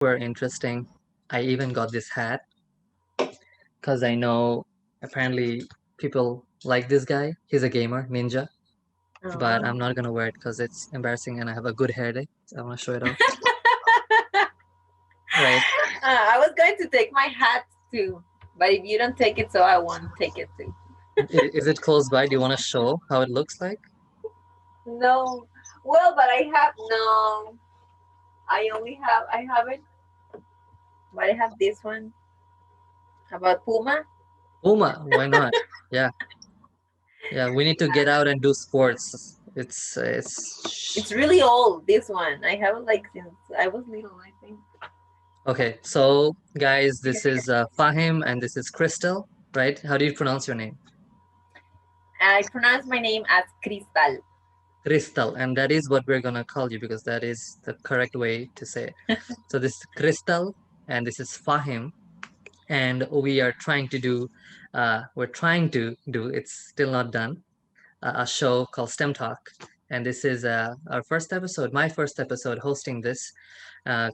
Super interesting. I even got this hat because I know apparently people like this guy. He's a gamer, ninja, but I'm Oh. not gonna wear it because it's embarrassing and I have a good hair day. So I want to show it off. Right. I was going to take my hat too, but if you don't take it, so I won't take it too. Is it close by? Do you want to show how it looks like? No, well, but I have no. I haven't, but I have this one about Puma. Puma, why not? Yeah, yeah. We need to get out and do sports. It's It's really old. This one I have it like since I was little. I think. okay. So guys, this is Fahim and this is Crystal, right? How do you pronounce your name? I pronounce my name as Cristal. Crystal, and that is what we're gonna call you because that is the correct way to say it. So this is Crystal and this is Fahim, and we're trying to do, it's still not done, a show called STEM Talk. And this is our first episode, my first episode hosting this.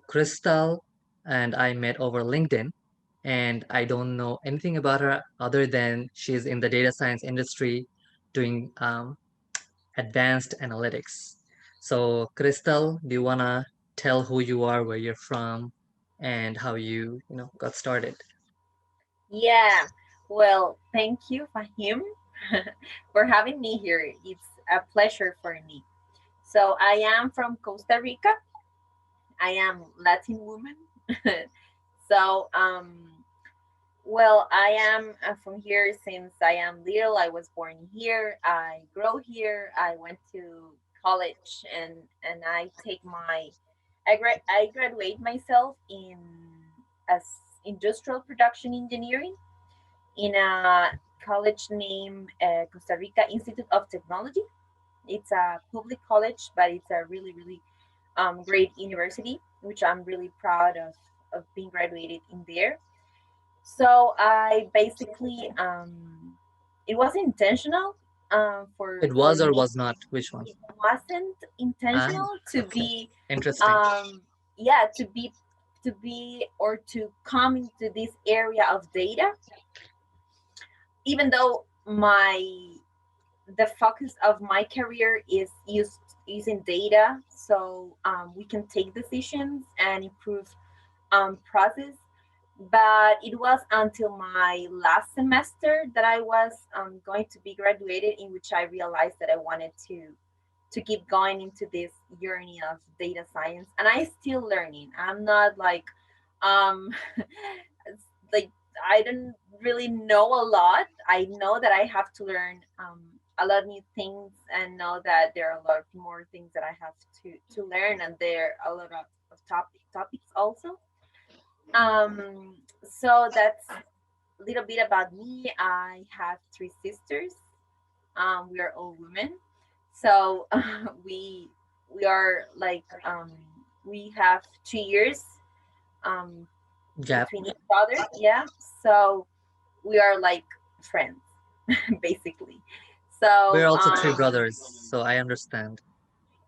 Crystal and I met over LinkedIn, and I don't know anything about her other than she's in the data science industry doing advanced analytics. So, Crystal, do you want to tell who you are, where you're from, and how you got started? Yeah. Well, thank you, Fahim, for having me here. It's a pleasure for me. So I am from Costa Rica. I am Latin woman. so well, I am from here since I am little. I was born here. I grow here. I went to college and I take my I graduate myself in as industrial production engineering in a college named Costa Rica Institute of Technology. It's a public college, but it's a really great university, which I'm really proud of being graduated in there. So I basically it was intentional It for was or me. was not? Which one? It wasn't Ah, intentional to okay. be Interesting. um yeah to be or to come into this area of data, even though my the focus of my career is using data so we can take decisions and improve process. But it was until my last semester that I was going to be graduated, in which I realized that I wanted to keep going into this journey of data science. And I still learning. I'm not um like I don't really know a lot. I know that I have to learn a lot of new things, and know that there are a lot more things that I have to learn, and there are a lot of topics also. So that's a little bit about me. I have three sisters. We are all women, so we are we have 2 years um, Gap. between each other. Yeah, so we are like friends, basically. We're So also three brothers, so I understand.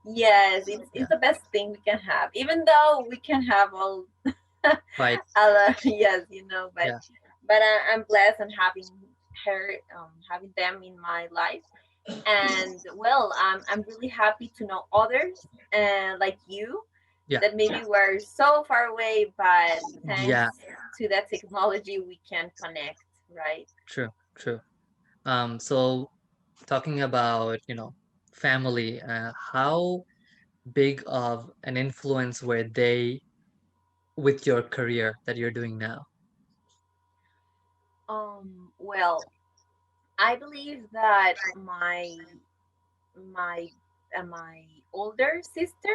yes, Yeah, it's the best thing we can have, even though we can have all quite. yes, Yeah, but I'm blessed and having her, having them in my life. And well, I'm really happy to know others like you yeah, that maybe were so far away, but thanks yeah. to that technology, we can connect, right? True, true. So talking about family, how big of an influence were they with your career that you're doing now? Well, I believe that my my older sister,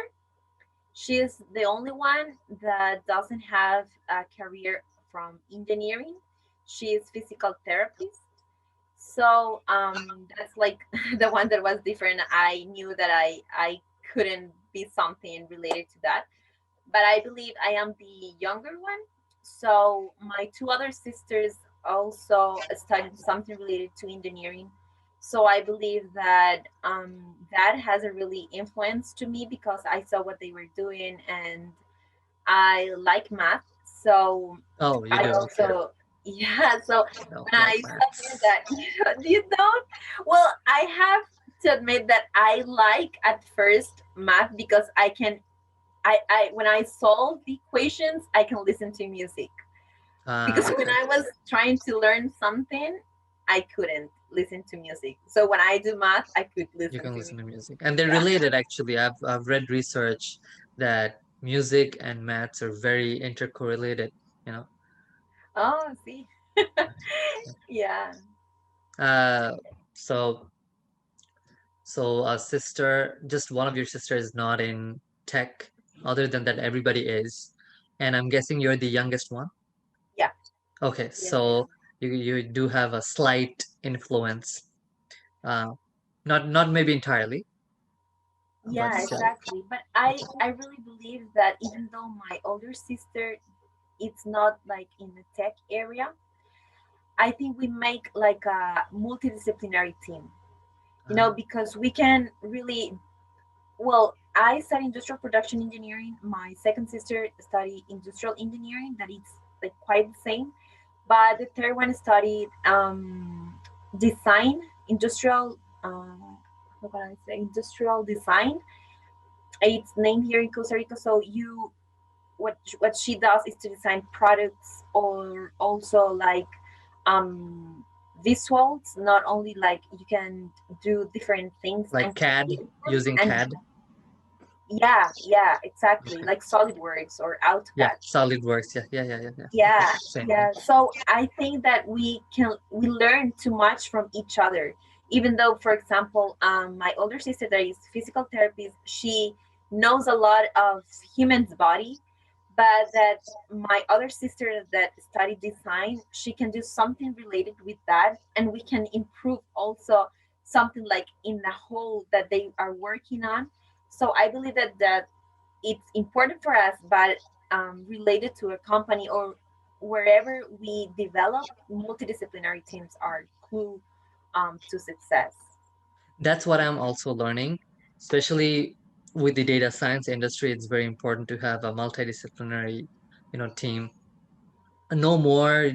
she is the only one that doesn't have a career from engineering. She is physical therapist. So that's like the one that was different. I knew that I couldn't be something related to that, but I believe I am the younger one. So my two other sisters also studied something related to engineering. So I believe that that has a really influence to me because I saw what they were doing, and I like math, so Oh, you I do. Okay. also yeah. So I don't when I like saw here maths. that you don't, well, I have to admit that I like at first math because I can I when I solve the equations I can listen to music, because Ah, when okay. I was trying to learn something I couldn't listen to music. So when I do math I could You listen can to listen music. to music, and they're Yeah. related actually. I've read research that music and maths are very intercorrelated. You know. Oh, see. Yeah. Uh, so a sister, just one of your sisters is not in tech. Other than that, everybody is, and I'm guessing you're the youngest one. Yeah. Okay, Yes, I so am. you do have a slight influence. Uh, not maybe entirely, but Yeah, slight. exactly. But I really believe that even though my older sister it's not like in the tech area, I think we make like a multidisciplinary team. You know, Uh, because we can really, well, I study industrial production engineering. My second sister studied industrial engineering. That is like quite the same. But the third one studied design, industrial. What can I say? Industrial design. It's named here in Costa Rica. So you, what she does is to design products, or also like um visuals. Not only like you can do different things like and CAD, create them, using and CAD. yeah, yeah, exactly, Okay. like SolidWorks or Yeah, AutoCAD. SolidWorks. Yeah, yeah, yeah, yeah, yeah. Okay, Yeah, same thing. yeah. So I think that we learn too much from each other. Even though, for example, my older sister that is physical therapist, she knows a lot of human's body, but that my other sister that studied design, she can do something related with that, and we can improve also something like in the whole that they are working on. So I believe that it's important for us, but related to a company or wherever we develop, multidisciplinary teams are clue to success. That's what I'm also learning, especially with the data science industry. It's very important to have a multidisciplinary, team. No more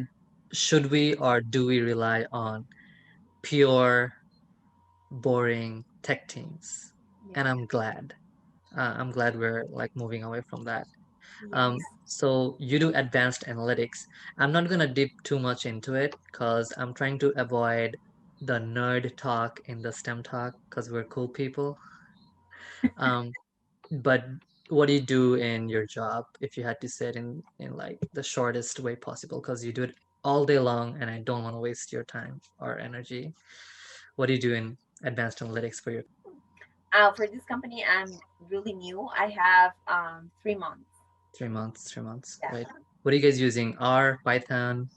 should we or do we rely on pure, boring tech teams. Yeah. And I'm glad. I'm glad we're like moving away from that. Yes. So you do advanced analytics. I'm not gonna dip too much into it because I'm trying to avoid the nerd talk in the STEM talk because we're cool people. Um, but what do you do in your job if you had to say it in like the shortest way possible? Because you do it all day long, and I don't want to waste your time or energy. What do you do in advanced analytics for your For this company, I'm really new. I have 3 months. 3 months, 3 months, Yeah. right? What are you guys using? R, Python?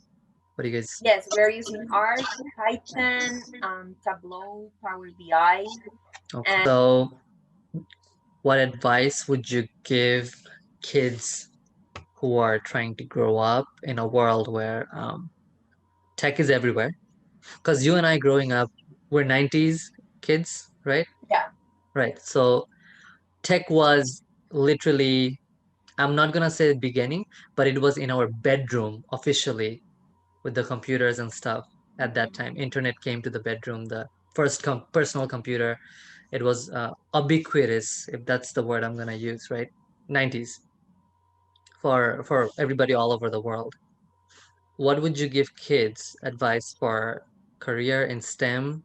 What do you guys? Yes, we're using R, Python, Tableau, Power BI, Okay. and So, what advice would you give kids who are trying to grow up in a world where tech is everywhere? Because you and I growing up, we're 90s kids, right? yeah. Right. So, tech was literally, I'm not gonna say beginning, but it was in our bedroom officially with the computers and stuff at that Mhm. time. Internet came to the bedroom, the first personal computer. It was ubiquitous, if that's the word I'm gonna use, right? 90s for everybody all over the world. What would you give kids advice for career in STEM?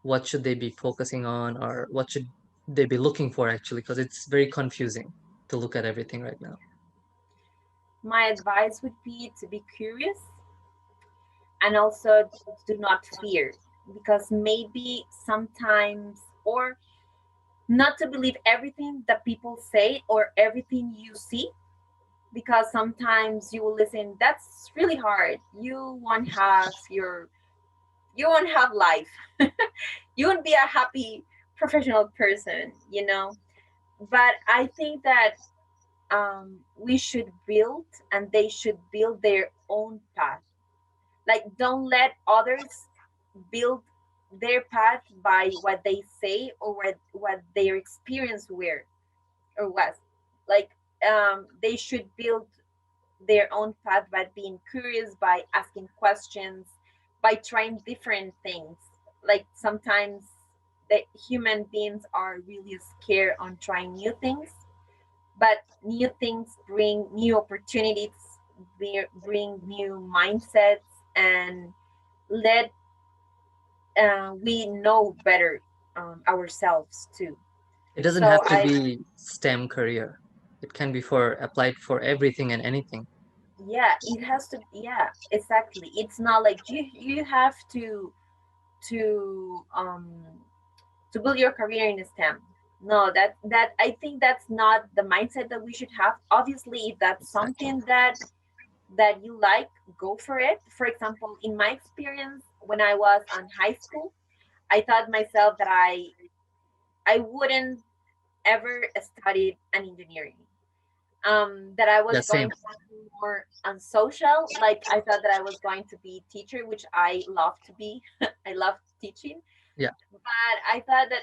What should they be focusing on, or what should they be looking for actually? Because it's very confusing to look at everything right now. My advice would be to be curious, and also do not fear, because maybe sometimes, or not to believe everything that people say or everything you see, because sometimes you will listen, that's really hard, you won't have life, you won't be a happy professional person, but I think that we should build, and they should build their own path. Like, don't let others build their path by what they say or what their experience were or was. Like, they should build their own path by being curious, by asking questions, by trying different things. Like sometimes the human beings are really scared on trying new things, but new things bring new opportunities, bring new mindsets, and let we know better ourselves too. It doesn't So have to I, be STEM career. It can be for applied for everything and anything. yeah, it has to, yeah, exactly. It's not like you have to to build your career in STEM. No, that I think that's not the mindset that we should have. Obviously, if that's Exactly. something that you like, go for it. For example, in my experience when I was on high school, I thought myself that I wouldn't ever study an engineering. That I was Yeah, same. going to be more on social. Like I thought that I was going to be teacher, which I love to be. I love teaching, Yeah. but I thought that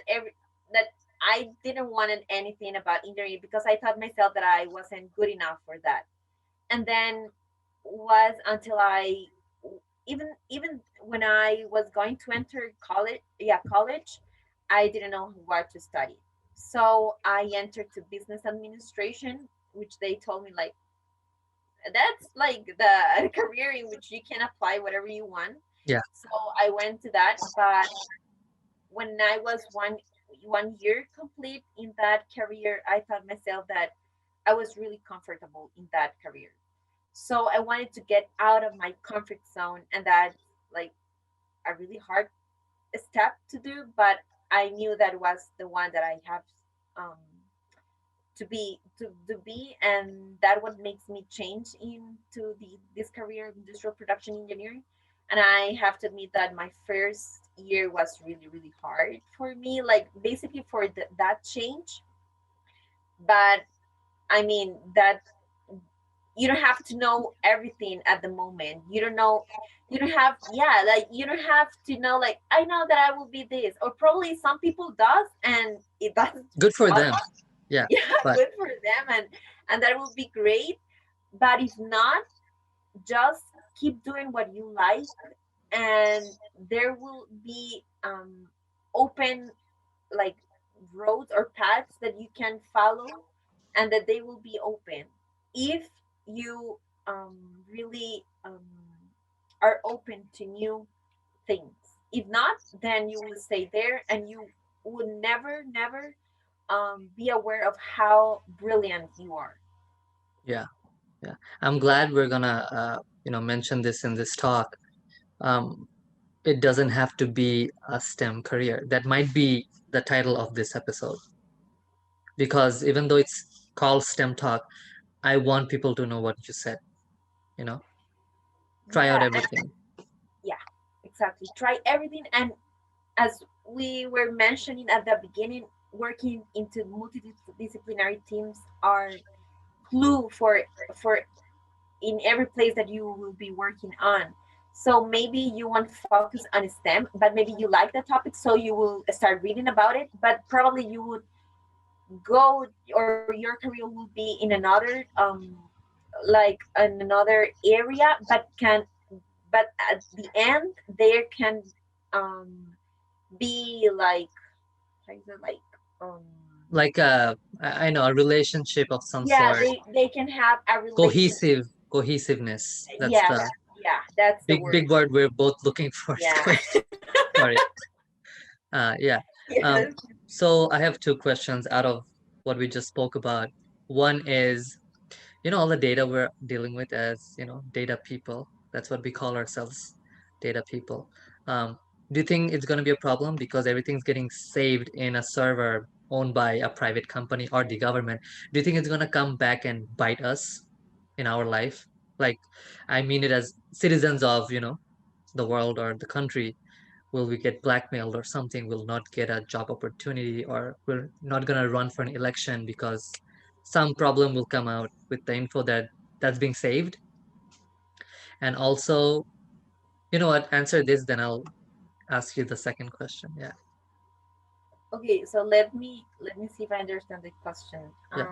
that I didn't want anything about engineering because I thought myself that I wasn't good enough for that. And then was until I even when I was going to enter college, yeah, college, I didn't know what to study. So I entered to business administration, which they told me like that's like the career in which you can apply whatever you want. Yeah. So I went to that, but when I was one year complete in that career, I thought myself that I was really comfortable in that career. So I wanted to get out of my comfort zone, and that's like a really hard step to do, but I knew that was the one that I have um, to be, and that what makes me change into this career of industrial production engineering. And I have to admit that my first year was really hard for me, like basically for that change. But I mean that you don't have to know everything at the moment. You don't know, you don't have, yeah, like you don't have to know like I know that I will be this, or probably some people does and it does. Good for uh, them. Yeah. yeah, But good for them, and that will be great. But if not, just keep doing what you like, and there will be open like roads or paths that you can follow, and that they will be open if you really are open to new things. If not, then you will stay there and you would never be aware of how brilliant you are. yeah, yeah. I'm glad we're gonna mention this in this talk. Um, it doesn't have to be a STEM career. That might be the title of this episode because even though it's called STEM talk, I want people to know what you said, you know, try out Yeah, and everything. yeah, exactly. Try everything, and as we were mentioning at the beginning, working into multidisciplinary teams are clue for in every place that you will be working on. So maybe you want to focus on STEM, but maybe you like the topic, so you will start reading about it. But probably you would go, or your career will be in another like in another area, but at the end there can um be like how is it like um Like I know a relationship of some yeah, sort, they can have a relationship. cohesiveness. That's Yes, the yeah, that's the big word. word we're both looking for. Yeah. Sorry. Yeah. Um, Yes. so I have two questions out of what we just spoke about. One is, all the data we're dealing with as, data people. That's what we call ourselves, data people. Um, do you think it's going to be a problem because everything's getting saved in a server owned by a private company or the government? Do you think it's going to come back and bite us in our life? Like, I mean it as citizens of, the world or the country. Will we get blackmailed or something? Will not get a job opportunity, or we're not going to run for an election because some problem will come out with the info that's being saved. And also, you know what, answer this, then I'll ask you the second question. Yeah. Okay, so let me see if I understand the question. Yeah.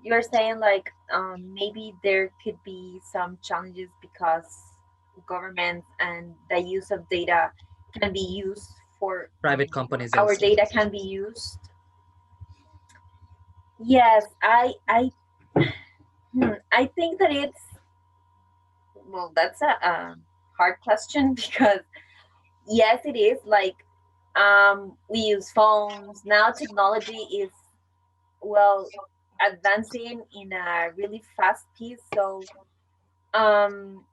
you're saying like maybe there could be some challenges because governments and the use of data can be used for Private companies our also. data can be used. Yes, I think that it's, well, that's a hard question because yes, it is like we use phones now. Technology is, well, advancing in a really fast pace. So um,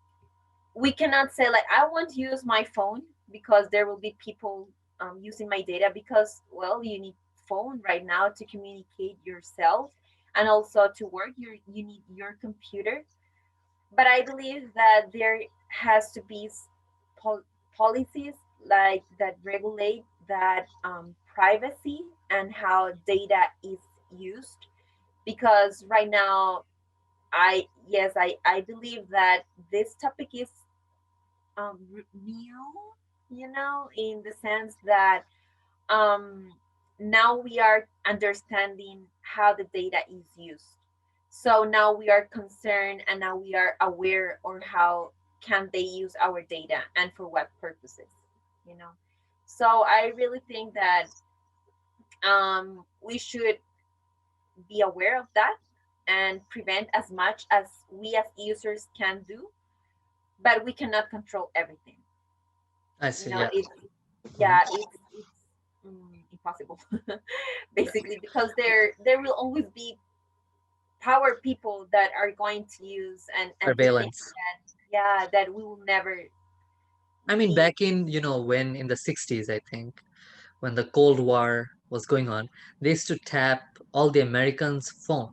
we cannot say like I want to use my phone because there will be people using my data because, well, you need phone right now to communicate yourself and also to work. You need your computer. But I believe that there has to be pol- policies like that regulate that privacy and how data is used, because right now I believe that this topic is new, in the sense that um, now we are understanding how the data is used. So now we are concerned and now we are aware or how can they use our data and for what purposes, you know. So I really think that we should be aware of that and prevent as much as we as users can do, but we cannot control everything. I see. Yeah. It's, Mhm. yeah, it's impossible basically, because there will always be power people that are going to use and to think Surveillance. that, yeah, that we will never I mean, be. back in, when in the 60s, I think, when the Cold War was going on, they used to tap all the Americans' phone.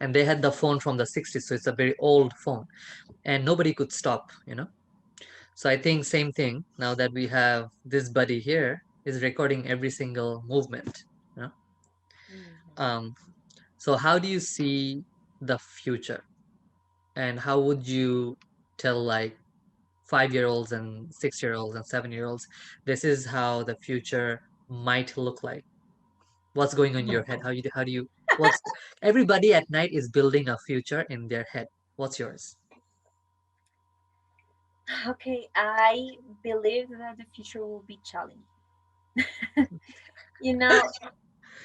And they had the phone from the 60s, so it's a very old phone. And nobody could stop. So I think same thing, now that we have this buddy here, is recording every single movement. You know? Mhm. Um, so how do you see the future? And how would you tell like 5-year-olds and 6-year-olds and 7-year-olds, this is how the future might look like? What's going on in your head? How do you what's everybody at night is building a future in their head. What's yours? Okay, I believe that the future will be challenging. you know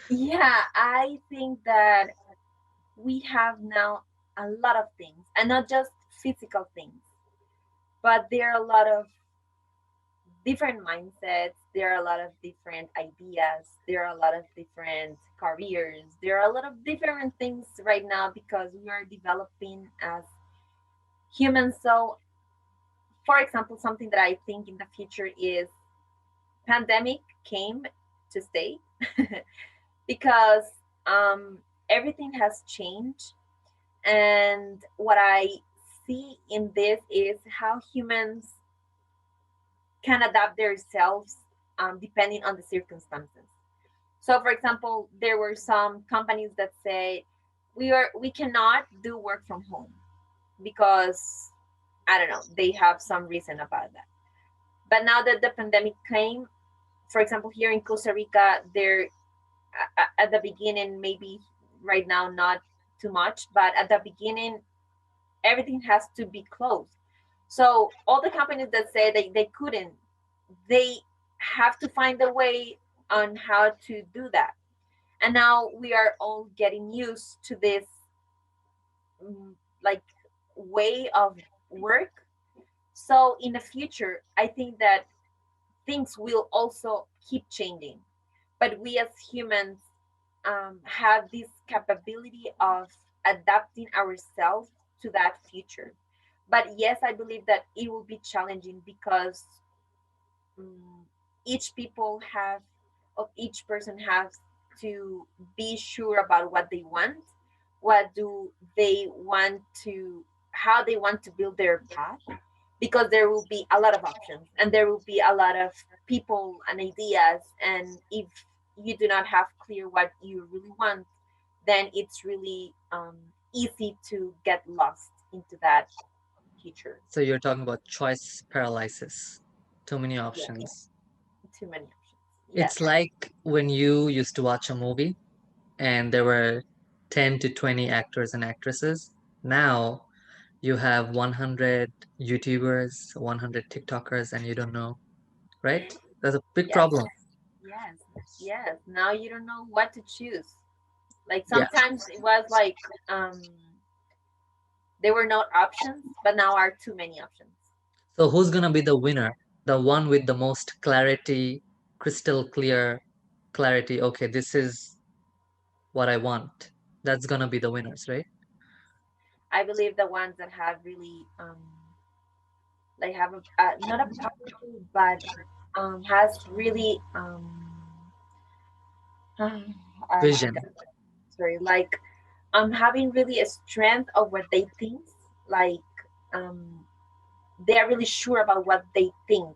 yeah, I think that we have now a lot of things, and not just physical things, but there are a lot of different mindsets, there are a lot of different ideas, there are a lot of different careers, there are a lot of different things right now because we are developing as humans. So for example, something that I think in the future is pandemic came to stay because um, everything has changed. And what I see in this is how humans can adapt themselves depending on the circumstances. So, for example, there were some companies that say we cannot do work from home because I don't know, they have some reason about that. But now that the pandemic came, for example, here in Costa Rica, there at the beginning, maybe right now not too much, but at the beginning, everything has to be closed. So all the companies that say they couldn't, they have to find a way on how to do that. And now we are all getting used to this like way of work. So in the future, I think that things will also keep changing, but we as humans have this capability of adapting ourselves to that future. But yes, I believe that it will be challenging because um, each people have of each person has to be sure about what they want, what do they want to, how they want to build their path, because there will be a lot of options and there will be a lot of people and ideas, and if you do not have clear what you really want, then it's really easy to get lost into that future. So you're talking about choice paralysis. Too many Yeah, options. too many options. Yes. It's like when you used to watch a movie and there were 10 to 20 actors and actresses. Now you have 100 YouTubers, 100 TikTokers, and you don't know, right? That's a big Yes, problem. yes, yes. Now you don't know what to choose. Like Yeah. sometimes it was like there were no options, but now are too many options. So who's gonna be the winner? The one with the most clarity, crystal clear clarity. Okay, this is what I want. That's gonna be the winners, right? I believe the ones that have really like have a not a powerful, but has really I Vision. forgot. Sorry, like having really a strength of what they think, like um they are really sure about what they think,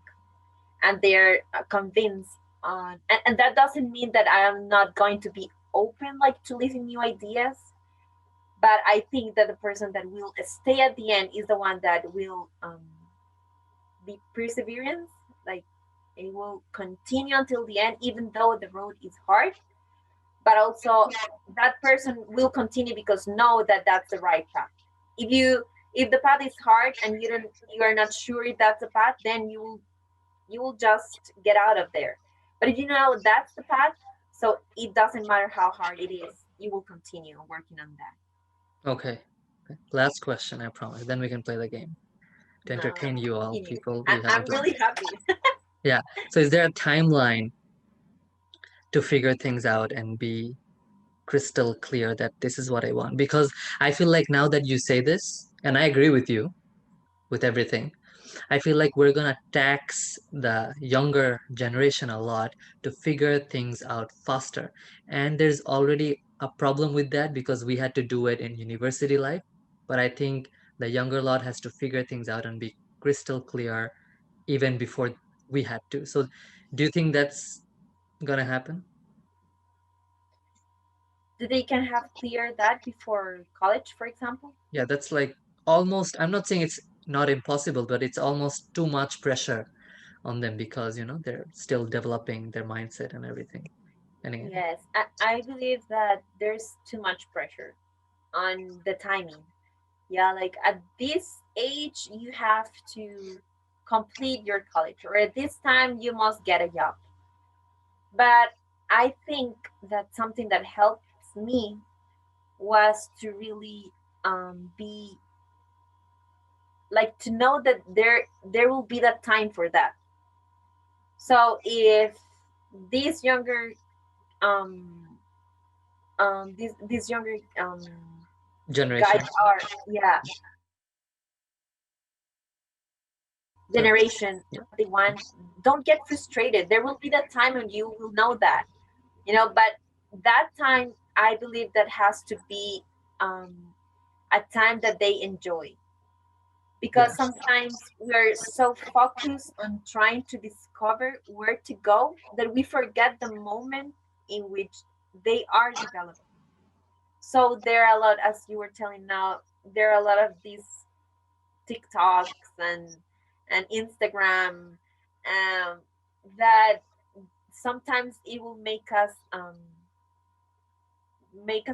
and they're convinced on, and that doesn't mean that I am not going to be open like to listening new ideas, but I think that the person that will stay at the end is the one that will be perseverance, like it will continue until the end even though the road is hard, but also that person will continue because know that that's the right path. if you if the path is hard and you are not sure if that's the path, then you will just get out of there. But if you know that's the path, so it doesn't matter how hard it is, you will continue working on that. Okay. Last question, I promise. Then we can play the game to No, entertain you all continue. people. I, You haven't I'm played. really happy. Yeah. So is there a timeline to figure things out and be crystal clear that this is what I want? Because I feel like now that you say this, and I agree with you with everything, I feel like we're gonna tax the younger generation a lot to figure things out faster. And there's already a problem with that because we had to do it in university life. But I think the younger lot has to figure things out and be crystal clear even before we had to. So do you think that's gonna happen? Do they can have clear that before college, for example? Yeah, that's like almost, I'm not saying it's not impossible, but it's almost too much pressure on them because, they're still developing their mindset and everything. And again, Yes, I believe that there's too much pressure on the timing. Yeah, like at this age, you have to complete your college, or at this time, you must get a job. But I think that something that helps me was to really be like to know that there will be that time for that. So if these younger these younger guys generation. are, yeah, So, generation, yeah, what they want, don't get frustrated. There will be that time when you will know that, but that time I believe that has to be um a time that they enjoy, yeah, because sometimes we're so focused on trying to discover where to go that we forget the moment in which they are developing. So there are a lot, as you were telling now, there are a lot of these TikToks and Instagram, um, that sometimes it will make us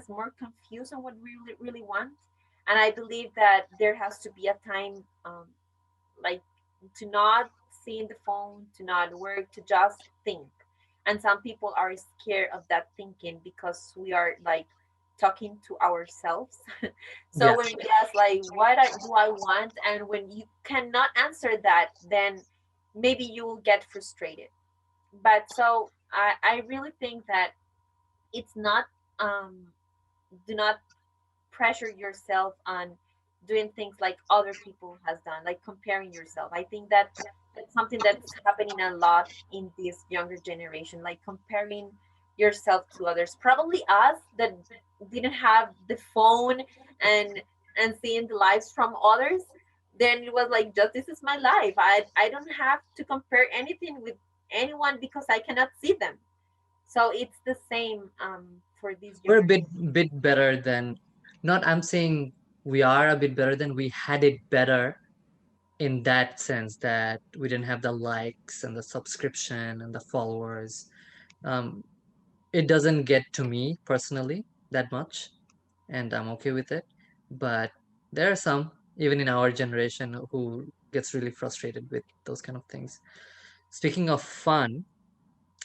more confused on what we really want. And I believe that there has to be a time, like to not see in the phone, to not work, to just think. And some people are scared of that thinking because we are like talking to ourselves. So yeah. when we ask like do I want, and when you cannot answer that, then maybe you will get frustrated. But so I really think that it's not do not pressure yourself on doing things like other people has done, like comparing yourself. I think that that's something that's happening a lot in this younger generation, like comparing yourself to others, probably us that didn't have the phone and seeing the lives from others. Then it was like, just this is my life. I don't have to compare anything with anyone because I cannot see them. So it's the same for these We're a younger bit better than, not, I'm saying we are a bit better than we had it better in that sense that we didn't have the likes and the subscription and the followers. Um, it doesn't get to me personally that much. and I'm okay with it. But there are some, even in our generation, who gets really frustrated with those kind of things. Speaking of fun,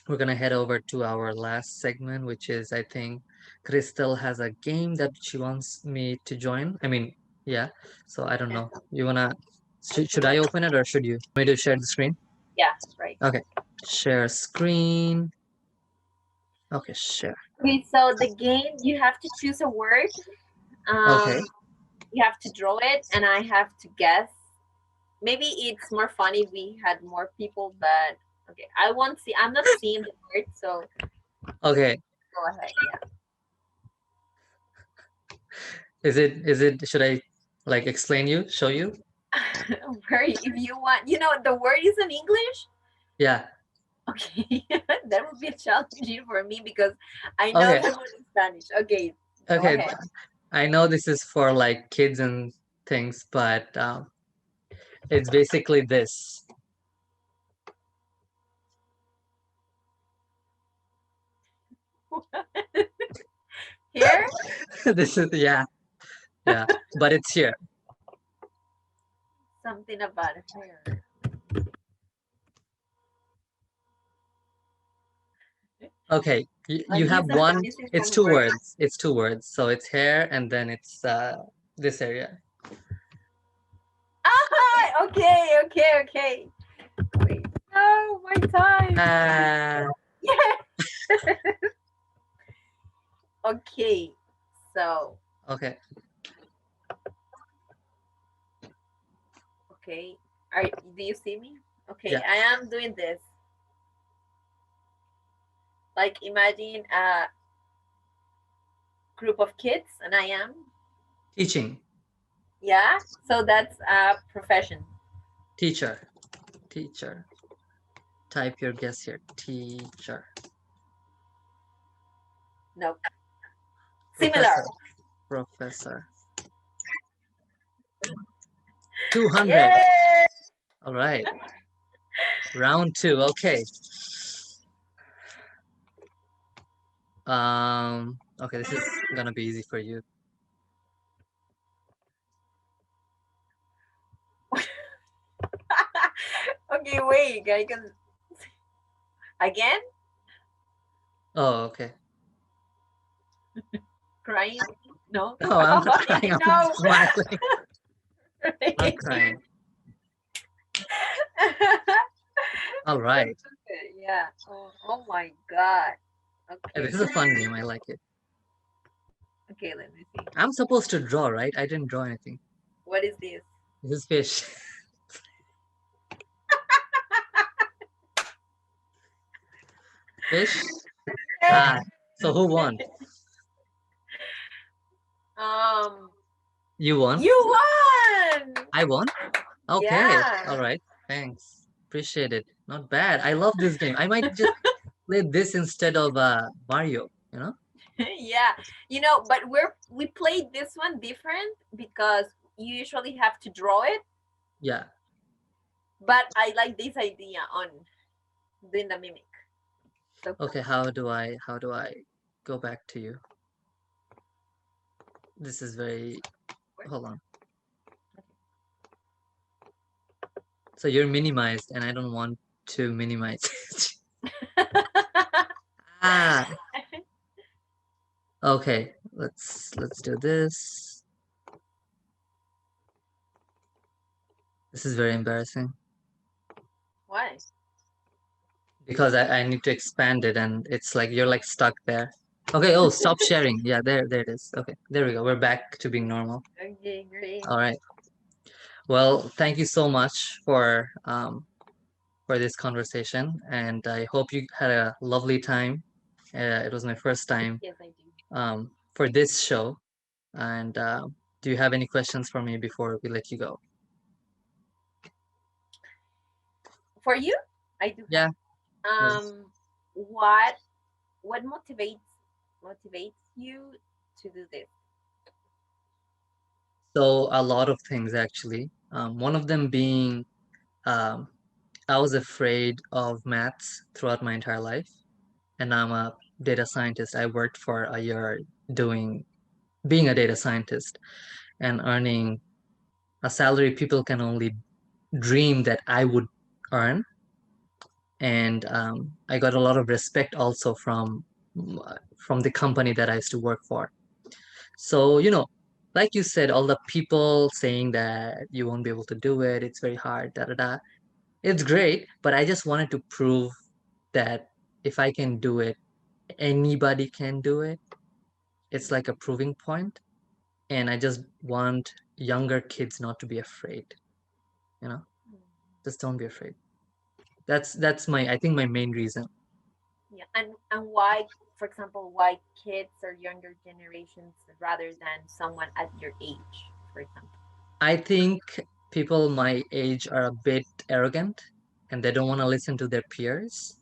we're gonna head over to our last segment, which is, I think Crystal has a game that she wants me to join. I mean, yeah. So I don't know. You wanna should I Okay. open it or should you? Want me to share the screen? Yeah, right. Okay. Share screen. Okay, share. Okay, so the game you have to choose a word. Okay. Um, you have to draw it, and I have to guess. Maybe it's more fun if we had more people, but okay, I won't see. I'm not seeing the word, so Okay. go ahead. Yeah. Is it should I like explain you, show you? Where if you want, the word is in English. Yeah. Okay, that would be challenging for me because I know Okay. the word in Spanish. Okay, go Okay. ahead. I know this is for like kids and things, but it's basically this. Here, This is yeah, yeah. But it's here. something about hair. Okay, I'm you have one. missing It's some two words. words. It's two words. So it's hair, and then it's this area. Ah, okay, okay, okay. Wait, no, my time. Ah, Yeah. Okay, so okay. okay, are do you see me? Okay, Yeah. I am doing this. Like imagine a group of kids, and I am. Teaching. Yeah, so that's a profession. Teacher. Teacher. Type your guess here. Teacher. No, Professor. similar. Professor. 200. Yay! All right. Round two. Okay. Okay, this is gonna be easy for you. Okay, wait, I can again Oh, okay. crying. No, No, I'm not crying. I'm no. smiling. Not crying. All right. Yeah. Oh my god. Yeah, Okay. this is a fun game. I like it. Okay, let me see. I'm supposed to draw, right? I didn't draw anything. What is this? This is fish. Fish? Ah, so who won? Um, You won? you won. I won? Okay. Yeah. All right. Thanks. Appreciate it. Not bad. I love this game. I might just play this instead of Mario, you know? Yeah. But we played this one different because you usually have to draw it, Yeah. but I like this idea on doing the mimic. So Okay, cool. how do I go back to you? This is very hold on. So you're minimized and I don't want to minimize. Ah, okay. Let's do this. This is very embarrassing Why? because I need to expand it and it's like you're like stuck there. Okay, oh, stop sharing. Yeah, there it is. Okay, there we go. We're back to being normal. Okay, great. All right. Well, thank you so much for this conversation, and I hope you had a lovely time. It was my first time Yes, I do. for this show. And do you have any questions for me before we let you go? For you, I do have. Yeah. Yes. What what motivates you to do this? So a lot of things actually. One of them being um, I was afraid of maths throughout my entire life, and I'm a data scientist. I worked for a year doing being a data scientist and earning a salary people can only dream that I would earn. And I got a lot of respect also from the company that I used to work for. So, like you said, all the people saying that you won't be able to do it, it's very hard, da da da. It's great, but I just wanted to prove that if I can do it, anybody can do it. It's like a proving point, and I just want younger kids not to be afraid, you know? Just don't be afraid. That's my I think my main reason. Yeah, and why, for example, why kids or younger generations rather than someone at your age, for example? I think people my age are a bit arrogant and they don't want to listen to their peers.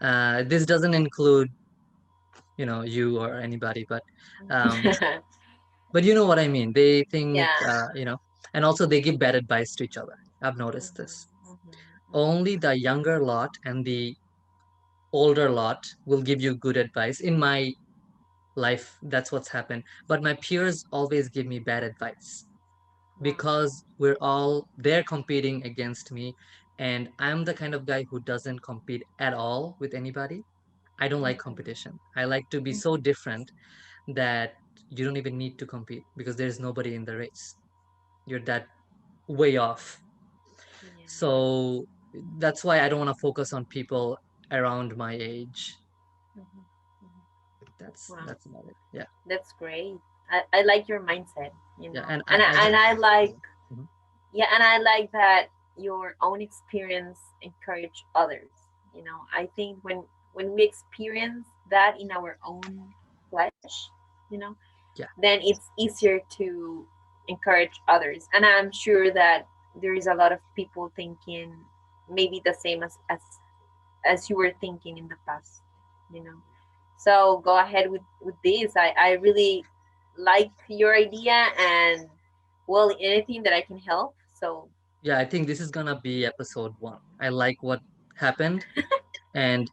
This doesn't include, you or anybody, um, but you know what I mean. They think, Yeah. and also they give bad advice to each other. I've noticed Mhm, this. mhm, mhm, Only the younger lot and the older lot will give you good advice. In my life, that's what's happened. But my peers always give me bad advice wow. because they're competing against me, and I'm the kind of guy who doesn't compete at all with anybody. I don't like Mhm, competition. I like to be so mhm. different that you don't even need to compete because there's nobody in the race. You're that way off. Yeah. So that's why I don't want to focus on people around my age. Mhm, mhm. Wow, That's about it. Yeah. that's great. I like your mindset, Yeah. And and I just and I like, Mhm. yeah, and I like that your own experience encourage others. I think when we experience that in our own flesh, you know, Yeah. then it's easier to encourage others. And I'm sure that there is a lot of people thinking maybe the same as you were thinking in the past, you know. So go ahead with this. I really like your idea, and well, anything that I can help. So Yeah, I think this is gonna be episode 1. I like what happened, and